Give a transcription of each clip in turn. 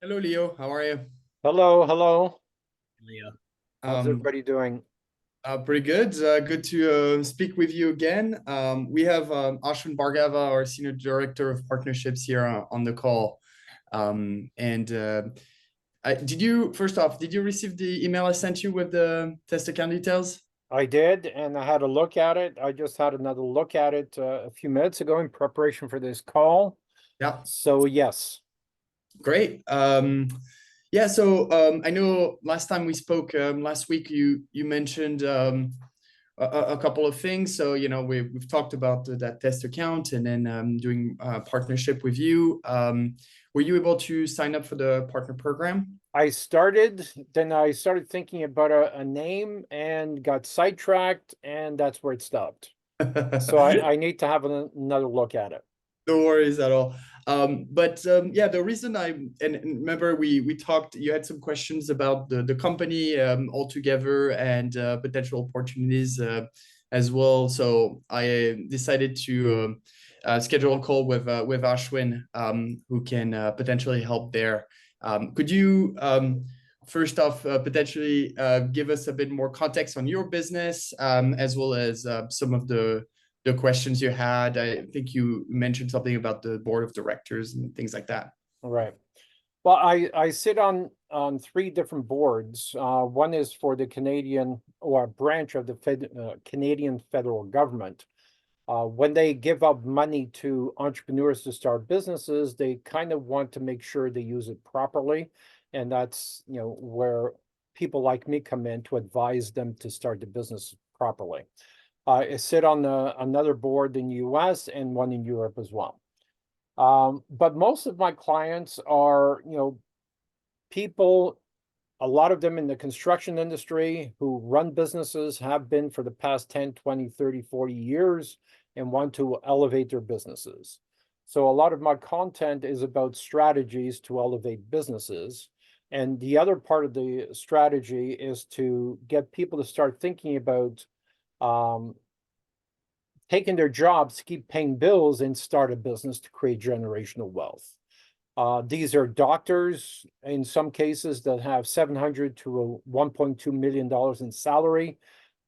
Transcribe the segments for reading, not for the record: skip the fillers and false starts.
Hello, Leo. How are you? Hello, hello. Leo. How's Um, everybody doing? Pretty good. Good to speak with you again. We have Ashwin Bhargava, our Senior Director of Partnerships here on the call. And did you, first off, did you receive the email I sent you with the test account details? I did, and I had a look at it. I just had another look at it a few minutes ago in preparation for this call. Yeah, So yes, great. Yeah, so I know last time we spoke last week, you mentioned a couple of things. So, we've talked about that test account and then doing partnership with you. Were you able to sign up for the partner program? then I started thinking about a name and got sidetracked, and that's where it stopped. So I need to have another look at it. No worries at all. But yeah, the reason and remember we talked, you had some questions about the company altogether and potential opportunities as well. So I decided to schedule a call with Ashwin, who can potentially help there. Could you first off potentially give us a bit more context on your business, as well as some of the questions you had? I think you mentioned something about the board of directors and things like that. Right. Well, I sit on three different boards. One is for the Canadian or a branch of the Canadian federal government. When they give up money to entrepreneurs to start businesses, they kind of want to make sure they use it properly. And that's, where people like me come in to advise them to start the business properly. I sit on another board in the US and one in Europe as well. But most of my clients are, people, a lot of them in the construction industry who run businesses, have been for the past 10, 20, 30, 40 years and want to elevate their businesses. So a lot of my content is about strategies to elevate businesses. And the other part of the strategy is to get people to start thinking about um, taking their jobs to keep paying bills and start a business to create generational wealth. These are doctors in some cases that have 700 to $1.2 million in salary,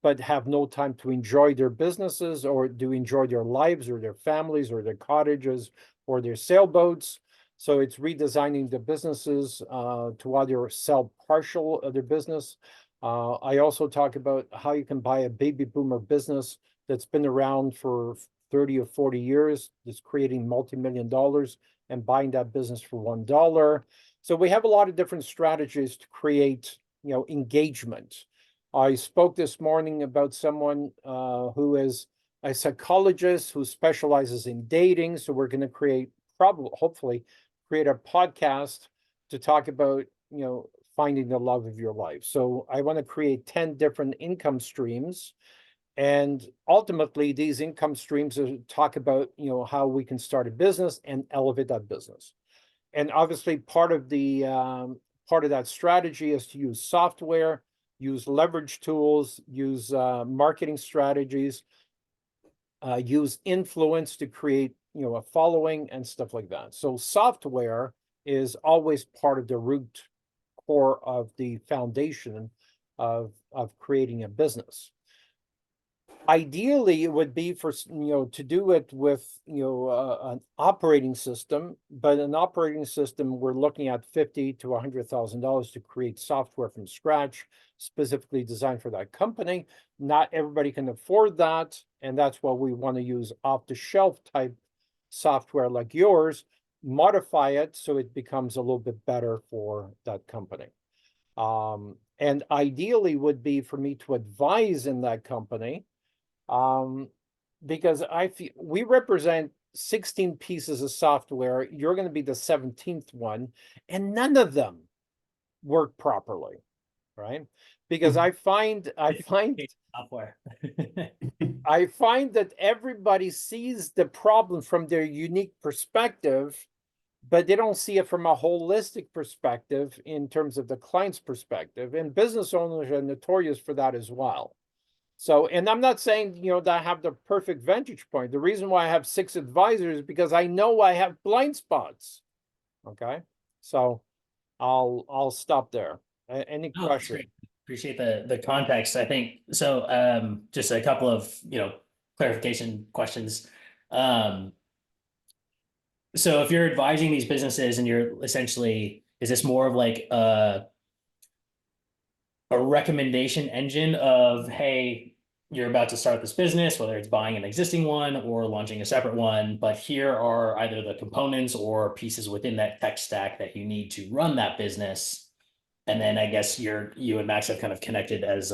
but have no time to enjoy their businesses or to enjoy their lives or their families or their cottages or their sailboats. So it's redesigning the businesses to either sell partial of their business. I also talk about how you can buy a baby boomer business that's been around for 30 or 40 years, that's creating multi-million dollars and buying that business for $1. So we have a lot of different strategies to create, engagement. I spoke this morning about someone who is a psychologist who specializes in dating. So we're going to hopefully, create a podcast to talk about, finding the love of your life. So I want to create 10 different income streams. And ultimately, these income streams talk about, how we can start a business and elevate that business. And obviously, part of that strategy is to use software, use leverage tools, use marketing strategies, use influence to create, a following and stuff like that. So software is always part of the root core of the foundation of creating a business. Ideally, it would be for, to do it with, an operating system, but an operating system, we're looking at 50 to $100,000 to create software from scratch, specifically designed for that company. Not everybody can afford that, and that's why we want to use off-the-shelf type software like yours, modify it so it becomes a little bit better for that company. And ideally would be for me to advise in that company, um, because we represent 16 pieces of software. You're going to be the 17th one, and none of them work properly, right? Because Software. I find that everybody sees the problem from their unique perspective, but they don't see it from a holistic perspective in terms of the client's perspective. And business owners are notorious for that as well. So, and I'm not saying, that I have the perfect vantage point. The reason why I have 6 advisors is because I know I have blind spots. Okay. So I'll stop there. Any Oh, that's questions? great. Appreciate the context. I think so. Just a couple of clarification questions. Um, so if you're advising these businesses and you're essentially, is this more of like a recommendation engine of, hey, you're about to start this business, whether it's buying an existing one or launching a separate one, but here are either the components or pieces within that tech stack that you need to run that business. And then I guess you and Max have kind of connected as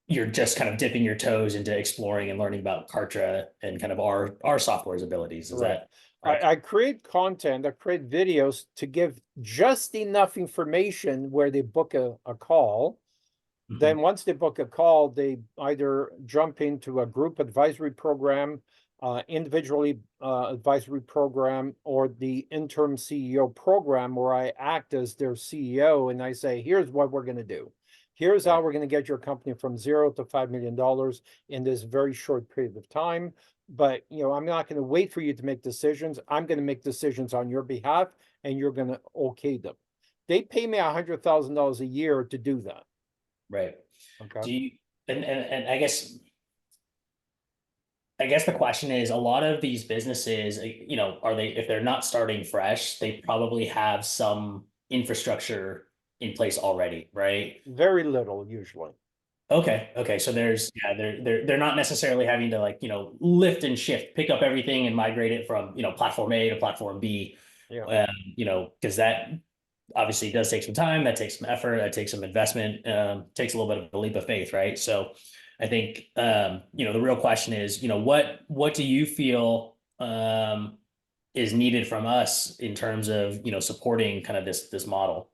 you're just kind of dipping your toes into exploring and learning about Kartra and kind of our software's abilities. Is Right. that correct? I create content, I create videos to give just enough information where they book a call. Mhm. Then once they book a call, they either jump into a group advisory program, individually advisory program, or the interim CEO program where I act as their CEO and I say, here's what we're going to do. Here's how Right. we're going to get your company from 0 to $5 million in this very short period of time. But I'm not going to wait for you to make decisions. I'm going to make decisions on your behalf, and you're going to okay them. They pay me $100,000 a year to do that. Right. Okay. Do you and I guess the question is, a lot of these businesses, are they, if they're not starting fresh, they probably have some infrastructure in place already, right? Very little usually. Okay. Okay. So they're not necessarily having to lift and shift, pick up everything and migrate it from, platform A to platform B. Yeah. Because that obviously does take some time, that takes some effort, that takes some investment, takes a little bit of a leap of faith, right? So I think the real question is, what do you feel is needed from us in terms of supporting kind of this model?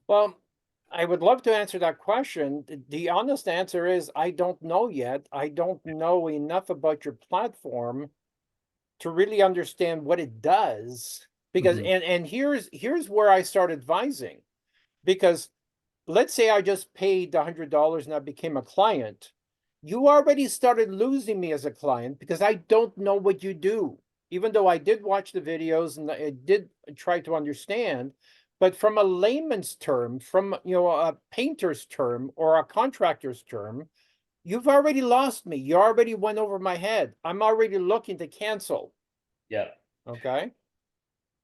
Well, I would love to answer that question. The honest answer is I don't know yet. I don't know enough about your platform to really understand what it does. Because Mhm. and here's where I start advising. Because let's say I just paid $100 and I became a client. You already started losing me as a client because I don't know what you do. Even though I did watch the videos and I did try to understand, but from a layman's term, from a painter's term or a contractor's term, you've already lost me. You already went over my head. I'm already looking to cancel. Yeah. Okay.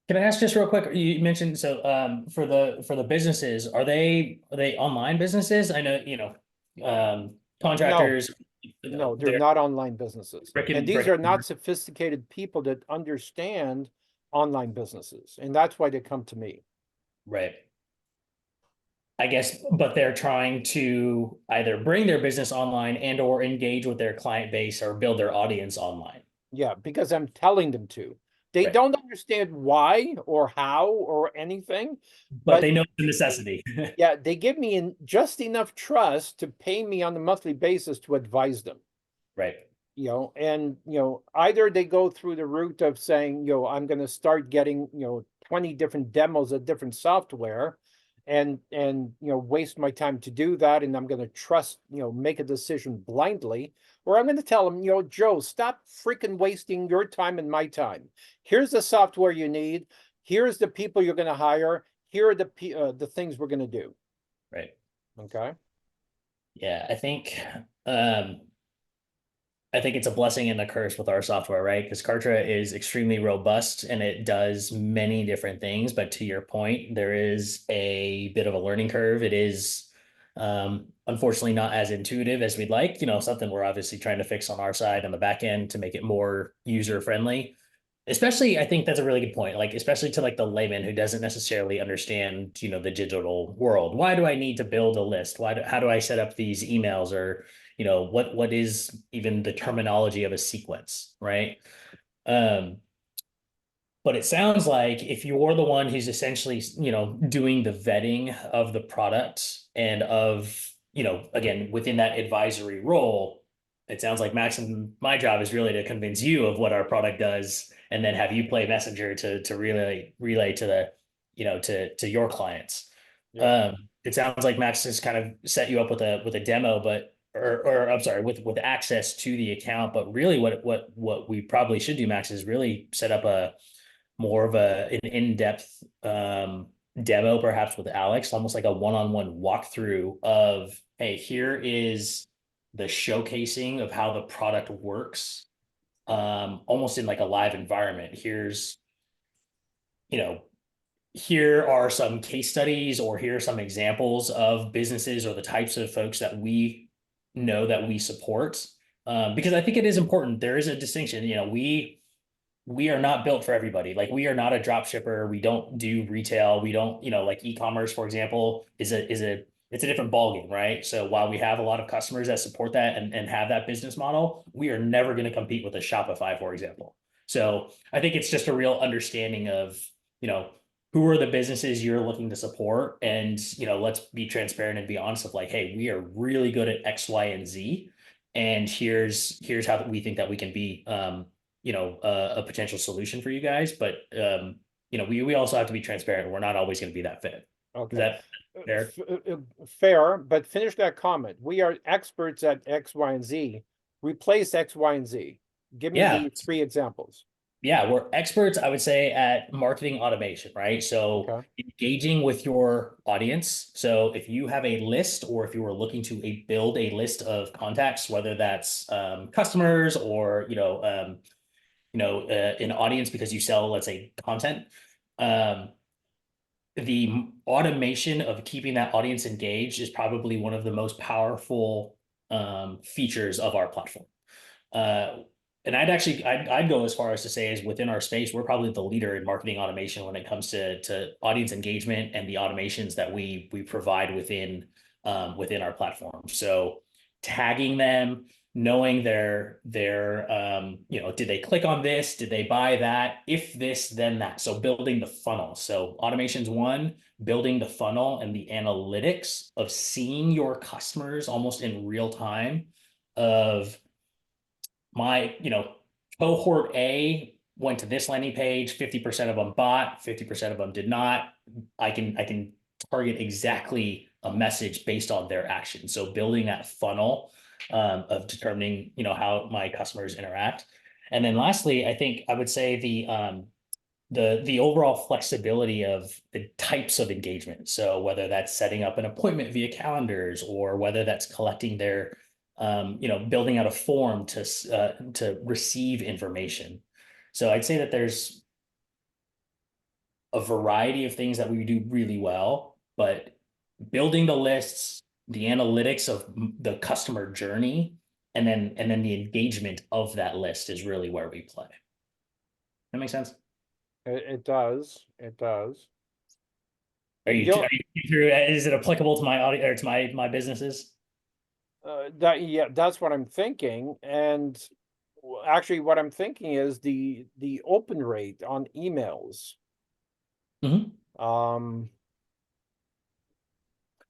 Can I ask just real quick? You mentioned so for the businesses, are they online businesses? I know, No, contractors, no, they're they're not online businesses. And these brick are and mortar. not sophisticated people that understand online businesses. And that's why they come to me. Right. I guess, but they're trying to either bring their business online and or engage with their client base or build their audience online. Yeah, because I'm telling them to. They Right. don't understand why or how or anything, But but they know the necessity. yeah, they give me just enough trust to pay me on a monthly basis to advise them. Right. And either they go through the route of saying, I'm going to start getting 20 different demos of different software and waste my time to do that, and I'm going to trust, make a decision blindly, or I'm going to tell them, Joe, stop freaking wasting your time and my time. Here's the software you need. Here's the people you're going to hire. Here are the things we're going to do. Right. Okay. Yeah, um I think it's a blessing and a curse with our software, right? Because Kartra is extremely robust and it does many different things. But to your point, there is a bit of a learning curve. It is unfortunately not as intuitive as we'd like, something we're obviously trying to fix on our side on the back end to make it more user friendly. Especially, I think that's a really good point. Like, especially to like the layman who doesn't necessarily understand, the digital world. Why do I need to build a list? How do I set up these emails, or what is even the terminology of a sequence, right? Um, but it sounds like if you're the one who's essentially, doing the vetting of the product and of, again, within that advisory role, it sounds like Max and my job is really to convince you of what our product does and then have you play messenger to relay to the, to your clients. Yeah. It sounds like Max has kind of set you up with a demo, but or I'm sorry, with access to the account. But really what we probably should do, Max, is really set up a more of an in-depth demo perhaps with Alex, almost like a one-on-one walkthrough of, hey, here is the showcasing of how the product works, almost in like a live environment. Here's, you know, here are some case studies, or here are some examples of businesses or the types of folks that we know that we support. Because I think it is important. There is a distinction. You know, we are not built for everybody. Like, we are not a drop shipper. We don't do retail. We don't, you know, like e-commerce, for example, it's a different ballgame, right? So while we have a lot of customers that support that and have that business model, we are never going to compete with a Shopify, for example. So I think it's just a real understanding of, you know, who are the businesses you're looking to support, and, you know, let's be transparent and be honest of like, hey, we are really good at X, Y, and Z, and here's how we think that we can be, you know, a potential solution for you guys. But you know, we also have to be transparent. We're not always going to be that fit. Is Okay. that fair? Fair, but finish that comment. We are experts at X, Y, and Z. Replace X, Y, and Z. Give me Yeah. the 3 examples. Yeah, we're experts, I would say, at marketing automation, right? So Okay. engaging with your audience. So if you have a list, or if you are looking to build a list of contacts, whether that's customers, or an audience because you sell, let's say, content, the automation of keeping that audience engaged is probably one of the most powerful features of our platform. And I'd go as far as to say, is within our space, we're probably the leader in marketing automation when it comes to audience engagement and the automations that we provide within our platform. So tagging them, knowing their you know, did they click on this? Did they buy that? If this, then that. So building the funnel. So automation's one, building the funnel and the analytics of seeing your customers almost in real time of, my, you know, cohort A went to this landing page, 50% of them bought, 50% of them did not. I can target exactly a message based on their action. So building that funnel of determining, you know, how my customers interact. And then lastly, I think I would say the overall flexibility of the types of engagement. So whether that's setting up an appointment via calendars, or whether that's collecting their you know, building out a form to receive information. So I'd say that there's a variety of things that we do really well, but building the lists, the analytics of the customer journey, and then the engagement of that list is really where we play. That makes sense? It does. It does. Are you through? Is it applicable to my audience or to my businesses? That's what I'm thinking. And actually, what I'm thinking is the open rate on emails.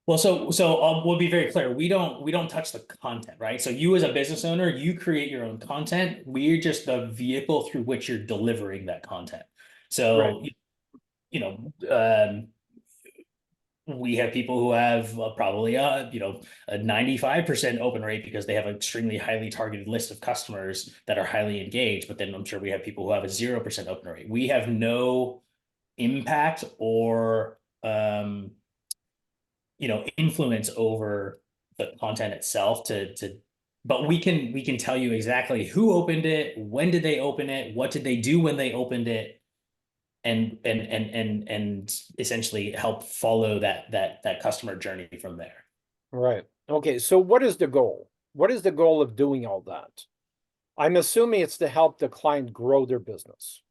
Well, so we'll be very clear. We don't touch the content, right? So you as a business owner, you create your own content. We're just the vehicle through which you're delivering that content. So, Right. you know, we have people who have probably you know, a 95% open rate because they have an extremely highly targeted list of customers that are highly engaged. But then I'm sure we have people who have a 0% open rate. We have no impact or you know, influence over the content itself but we can tell you exactly who opened it, when did they open it, what did they do when they opened it, and essentially help follow that customer journey from there. Right. Okay. So what is the goal? What is the goal of doing all that? I'm assuming it's to help the client grow their business.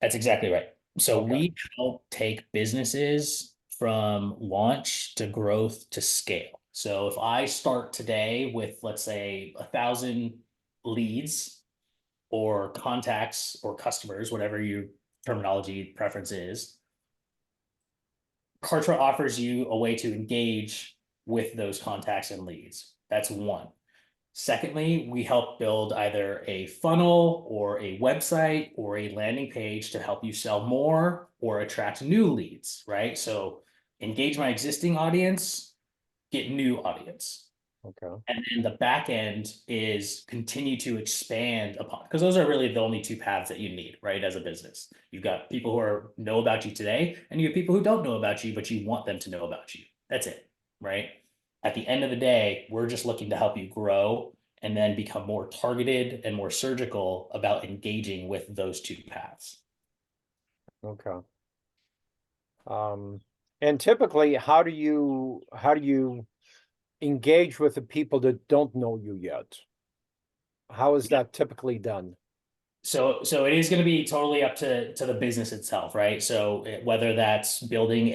That's exactly right. So Okay. we help take businesses from launch to growth to scale. So if I start today with, let's say, 1,000 leads or contacts or customers, whatever your terminology preference is, Kartra offers you a way to engage with those contacts and leads. That's one. Secondly, we help build either a funnel or a website or a landing page to help you sell more or attract new leads, right? So engage my existing audience, get new audience. Okay. And then the back end is continue to expand upon, because those are really the only two paths that you need, right? As a business, you've got people who know about you today, and you have people who don't know about you, but you want them to know about you. That's it, right? At the end of the day, we're just looking to help you grow and then become more targeted and more surgical about engaging with those two paths. Okay. And typically, how do you engage with the people that don't know you yet? How is that typically done? So it is going to be totally up to the business itself, right? So whether that's building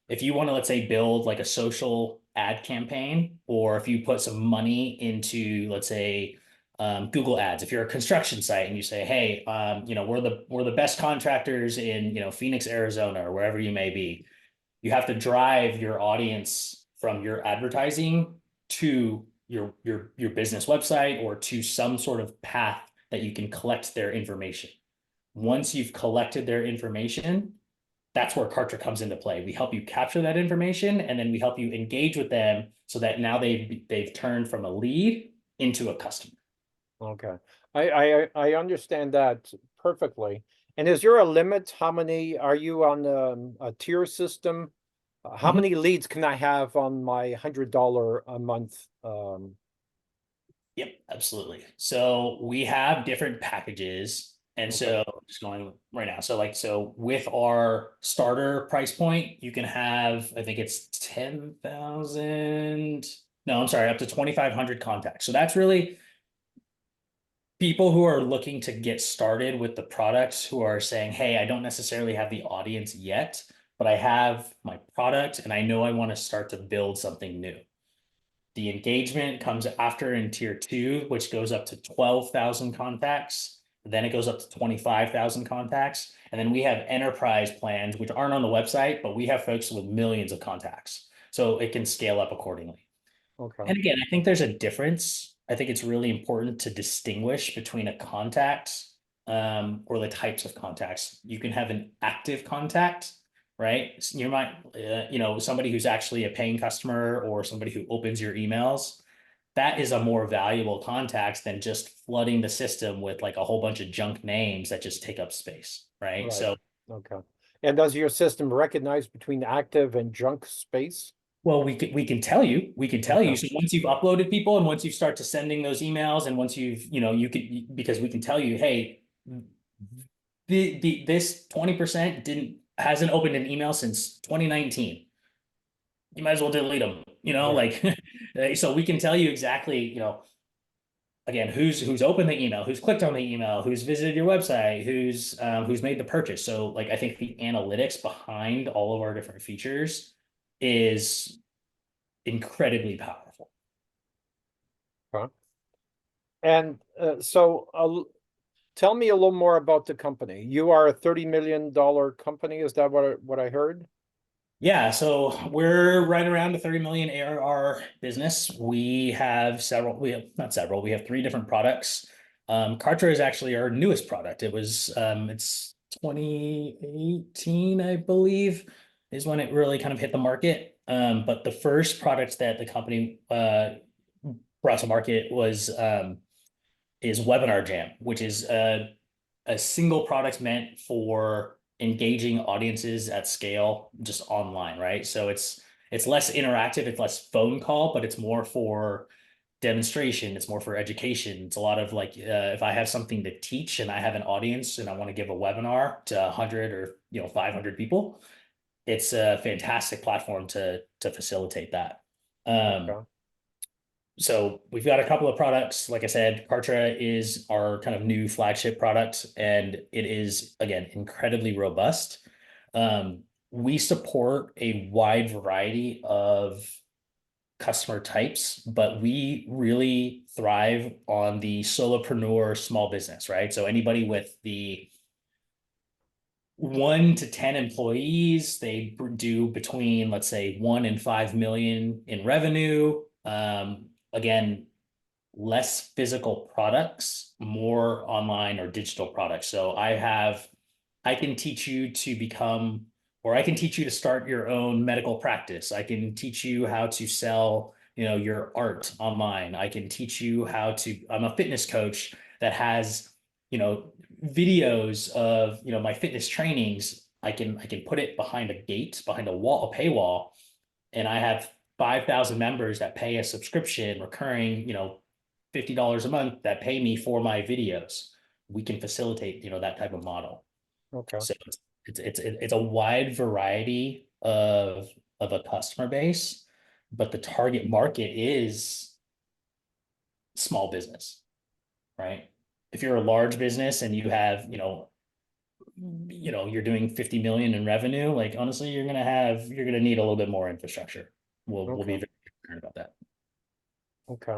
if you want to, let's say, build like a social ad campaign, or if you put some money into, let's say, Google Ads. If you're a construction site and you say, hey, we're the best contractors in, Phoenix, Arizona, or wherever you may be, you have to drive your audience from your advertising to your business website, or to some sort of path that you can collect their information. Once you've collected their information, that's where Kartra comes into play. We help you capture that information, and then we help you engage with them so that now they've turned from a lead into a customer. Okay. I understand that perfectly. And is there a limit? How many are you on a tier system? How many leads can I have on my $100 a month? Yep, absolutely. So we have different packages. And Okay. so just going right now. So with our starter price point, you can have, I think it's 10,000. No, I'm sorry, up to 2,500 contacts. So that's really people who are looking to get started with the products, who are saying, hey, I don't necessarily have the audience yet, but I have my product and I know I want to start to build something new. The engagement comes after in tier 2, which goes up to 12,000 contacts. Then it goes up to 25,000 contacts. And then we have enterprise plans, which aren't on the website, but we have folks with millions of contacts. So it can scale up accordingly. Okay. And again, I think there's a difference. I think it's really important to distinguish between a contact, or the types of contacts. You can have an active contact, right? You might, somebody who's actually a paying customer, or somebody who opens your emails. That is a more valuable contact than just flooding the system with like a whole bunch of junk names that just take up space, right? Right. So, Okay. And does your system recognize between active and junk space? well, we can tell you. Okay. So once you've uploaded people, and once you start to sending those emails, and once you've, you could, because we can tell you, hey, this 20% hasn't opened an email since 2019. You might as well delete them, Right. like, so we can tell you exactly, again, who's opened the email, who's clicked on the email, who's visited your website, who's made the purchase. So like, I think the analytics behind all of our different features is incredibly powerful. Okay. And tell me a little more about the company. You are a $30 million company. Is that what I heard? Yeah, so we're right around a 30 million ARR business. We have we have 3 different products. Kartra is actually our newest product. It's 2018, I believe, is when it really kind of hit the market. But the first product that the company brought to market is Webinar Jam, which is a single product meant for engaging audiences at scale, just online, right? So it's less interactive, it's less phone call, but it's more for demonstration, it's more for education. It's a lot of like, if I have something to teach and I have an audience and I want to give a webinar to 100 or 500 people, it's a fantastic platform to facilitate that. Okay. So we've got a couple of products. Like I said, Kartra is our kind of new flagship product, and it is, again, incredibly robust. We support a wide variety of customer types, but we really thrive on the solopreneur small business, right? So anybody with the 1 to 10 employees, they do between, let's say, 1 and 5 million in revenue. Again, less physical products, more online or digital products. So I can teach you to become, or I can teach you to start your own medical practice. I can teach you how to sell your art online. I can teach you how to, I'm a fitness coach that has, videos of, my fitness trainings. I can put it behind a gate, behind a wall, a paywall. And I have 5,000 members that pay a subscription recurring, $50 a month that pay me for my videos. We can facilitate, that type of model. Okay. So it's a wide variety of a customer base, but the target market is small business, right? If you're a large business and you have, you're doing 50 million in revenue, like honestly, you're gonna need a little bit more infrastructure. We'll be Okay. very concerned about that. Okay.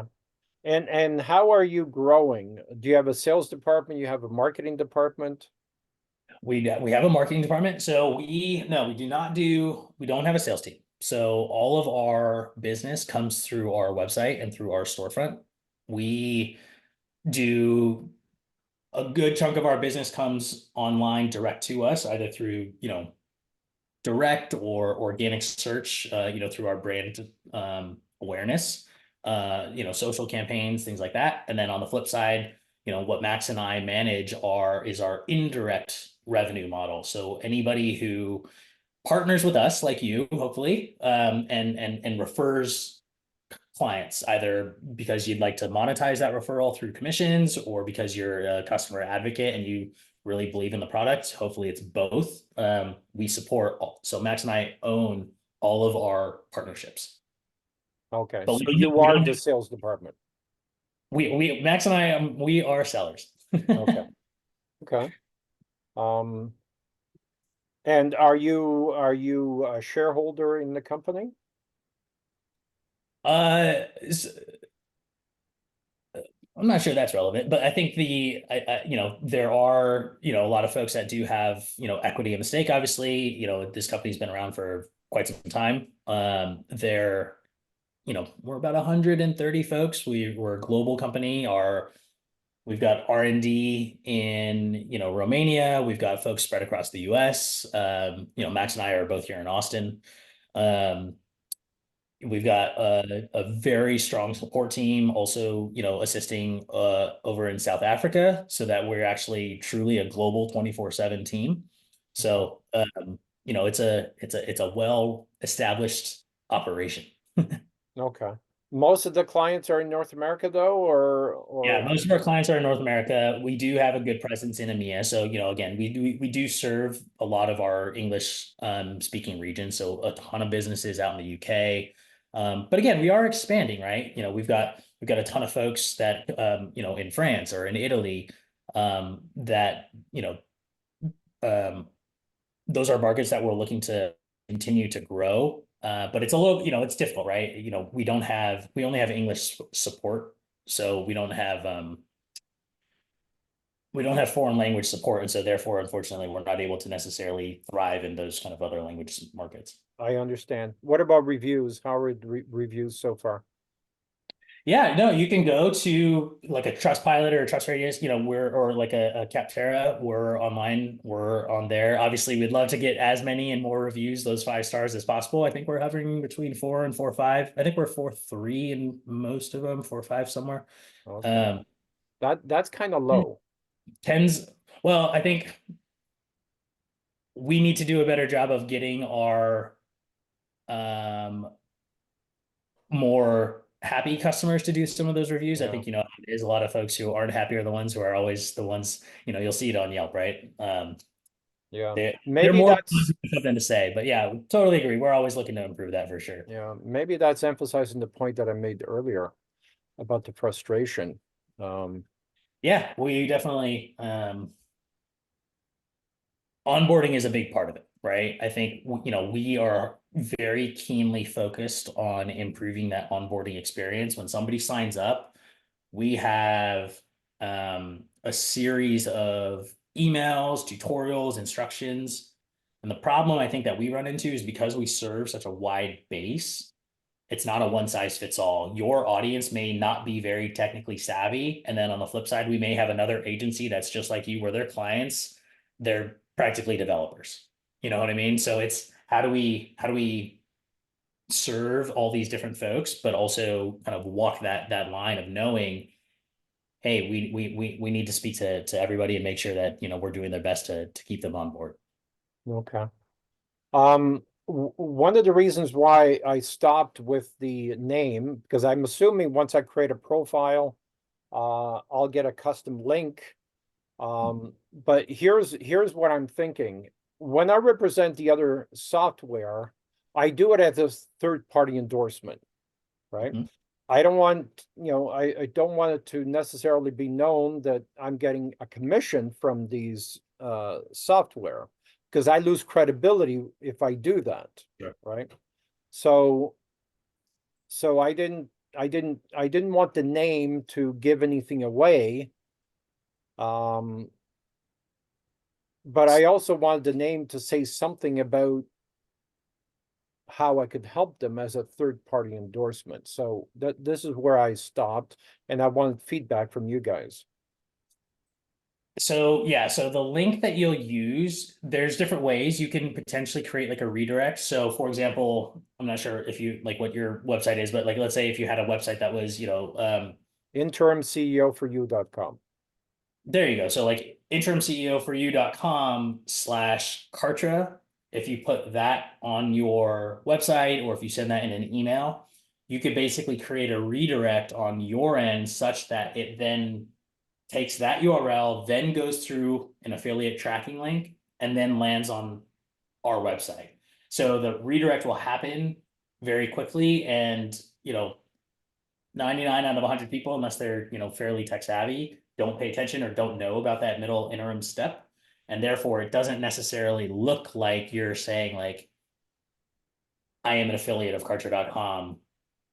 And how are you growing? Do you have a sales department? You have a marketing department? We have a marketing department. So we don't have a sales team. So all of our business comes through our website and through our storefront. We do a good chunk of our business comes online direct to us, either through, direct or organic search, through our brand awareness, social campaigns, things like that. And then on the flip side, what Max and I manage is our indirect revenue model. So anybody who partners with us, like you, hopefully, and refers clients, either because you'd like to monetize that referral through commissions or because you're a customer advocate and you really believe in the product. Hopefully it's both. We support so Max and I own all of our partnerships. Okay, But so we you don't are do- the sales department. we Max and I we are sellers. Okay. Okay. And are you a shareholder in the company? S- I'm not sure that's relevant, but I think there are, a lot of folks that do have, equity in the stake. Obviously, this company's been around for quite some time. We're about 130 folks. We're a global company. We've got R&D in, Romania. We've got folks spread across the US. Max and I are both here in Austin. We've got a very strong support team also, assisting over in South Africa, so that we're actually truly a global 24/7 team. So it's a well-established operation. Okay. Most of the clients are in North America though, Yeah, or most of our clients are in North America. We do have a good presence in EMEA. So, again, we do serve a lot of our English speaking regions. So a ton of businesses out in the UK. But again, we are expanding, right? We've got a ton of folks that in France or in Italy, that those are markets that we're looking to continue to grow. But it's a little, it's difficult, right? We only have English support, so we don't have foreign language support, and so therefore, unfortunately, we're not able to necessarily thrive in those kind of other language markets. I understand. What about reviews? How are reviews so far? Yeah, no, you can go to like a Trustpilot or a TrustRadius, or like a Capterra. We're online. We're on there. Obviously, we'd love to get as many and more reviews, those 5 stars as possible. I think we're hovering between 4 and 4.5. I think we're 4.3 in most of them, 4.5 somewhere. Okay. That's kind of low. Tens. Well, I think we need to do a better job of getting our more happy customers to do some of those reviews. Yeah. I think, there's a lot of folks who aren't happy are the ones who are always the ones, you'll see it on Yelp, right? Yeah. They're Maybe more that's something to say, but yeah, totally agree. We're always looking to improve that for sure. yeah, maybe that's emphasizing the point that I made earlier about the frustration. Yeah, we definitely, onboarding is a big part of it, right? I think, we are very keenly focused on improving that onboarding experience. When somebody signs up, we have a series of emails, tutorials, instructions. And the problem I think that we run into is because we serve such a wide base, it's not a one size fits all. Your audience may not be very technically savvy. And then on the flip side, we may have another agency that's just like you, where their clients, they're practically developers. You know what I mean? So it's how do we serve all these different folks, but also kind of walk that line of knowing, hey, we need to speak to everybody and make sure that, you know, we're doing their best to keep them on board. Okay. One of the reasons why I stopped with the name, because I'm assuming once I create a profile, I'll get a custom link. But here's what I'm thinking. When I represent the other software, I do it as a third-party endorsement, right? Mhm. I don't want, you know, I don't want it to necessarily be known that I'm getting a commission from these software, because I lose credibility if I do that, Sure. right? So I didn't want the name to give anything away. But I also wanted the name to say something about how I could help them as a third-party endorsement. So this is where I stopped, and I wanted feedback from you guys. So yeah, so the link that you'll use, there's different ways you can potentially create like a redirect. So for example, I'm not sure if you like what your website is, but like let's say if you had a website that was, you know, interimceoforyou.com. there you go. So like interimceoforyou.com/Kartra. If you put that on your website or if you send that in an email, you could basically create a redirect on your end such that it then takes that URL, then goes through an affiliate tracking link, and then lands on our website. So the redirect will happen very quickly, and you know, 99 out of 100 people, unless they're, you know, fairly tech savvy, don't pay attention or don't know about that middle interim step. And therefore it doesn't necessarily look like you're saying like, I am an affiliate of Kartra.com.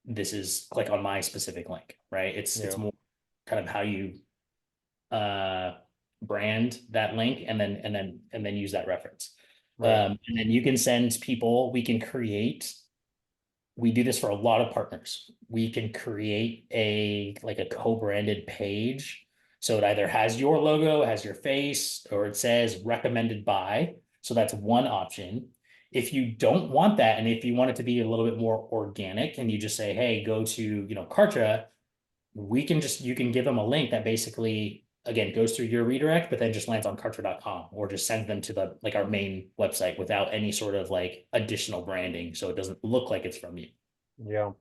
This is click on my specific link, right? It's more kind of how you brand that link and then use that reference. Right. And then you can send people, we do this for a lot of partners. We can create a co-branded page. So it either has your logo, has your face, or it says recommended by. So that's one option. If you don't want that, and if you want it to be a little bit more organic and you just say, hey, go to, you know, Kartra, you can give them a link that basically, again, goes through your redirect, but then just lands on Kartra.com, or just sends them to the like our main website without any sort of like additional branding, so it doesn't look like it's from you. Yeah.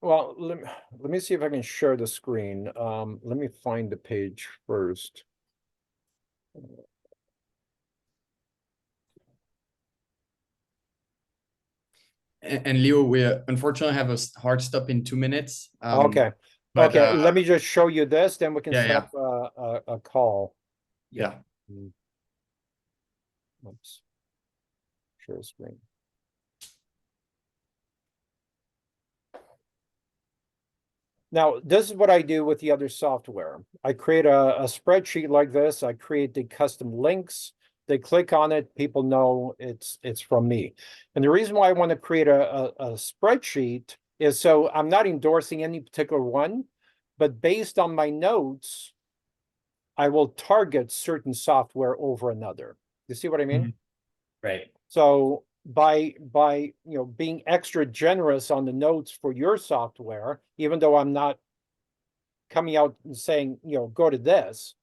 Well, let me see if I can share the screen. Let me find the page first. And Leo, we unfortunately have a hard stop in 2 minutes. Okay. But Okay, let me just show you this, then we can yeah, set up a call. yeah. Oops. Share screen. Now, this is what I do with the other software. I create a spreadsheet like this. I create the custom links. They click on it, people know it's from me. And the reason why I want to create a spreadsheet is so I'm not endorsing any particular one, but based on my notes, I will target certain software over another. You see what I mean? Right. So by you know being extra generous on the notes for your software, even though I'm not coming out and saying, you know, go to this,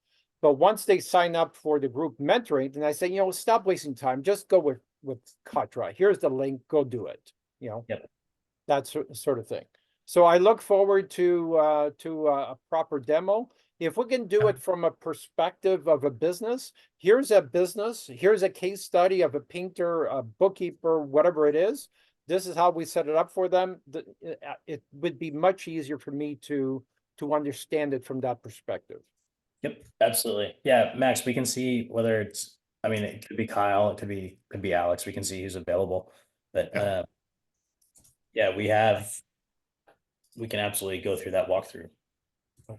but once they sign up for the group mentoring, then I say, you know, stop wasting time, just go with Kartra. Here's the link, go do it. You know, Yep. that sort of thing. So I look forward to a proper demo. If we can do it from a perspective of a business, here's a business, here's a case study of a painter, a bookkeeper, whatever it is. This is how we set it up for them. It would be much easier for me to understand it from that perspective. Yep, absolutely. Yeah, Max, we can see whether it's, I mean, it could be Kyle, it could be Alex. We can see who's available. But yeah, we can absolutely go through that walkthrough.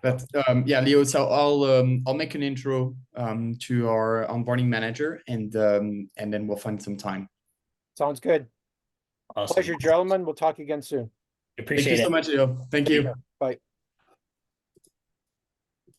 But yeah, Leo, so I'll make an intro to our onboarding manager, and then we'll find some time. Sounds good. Awesome. Pleasure, gentlemen. We'll talk again soon. Appreciate Thank you it. so much, Leo. Thank you. Bye.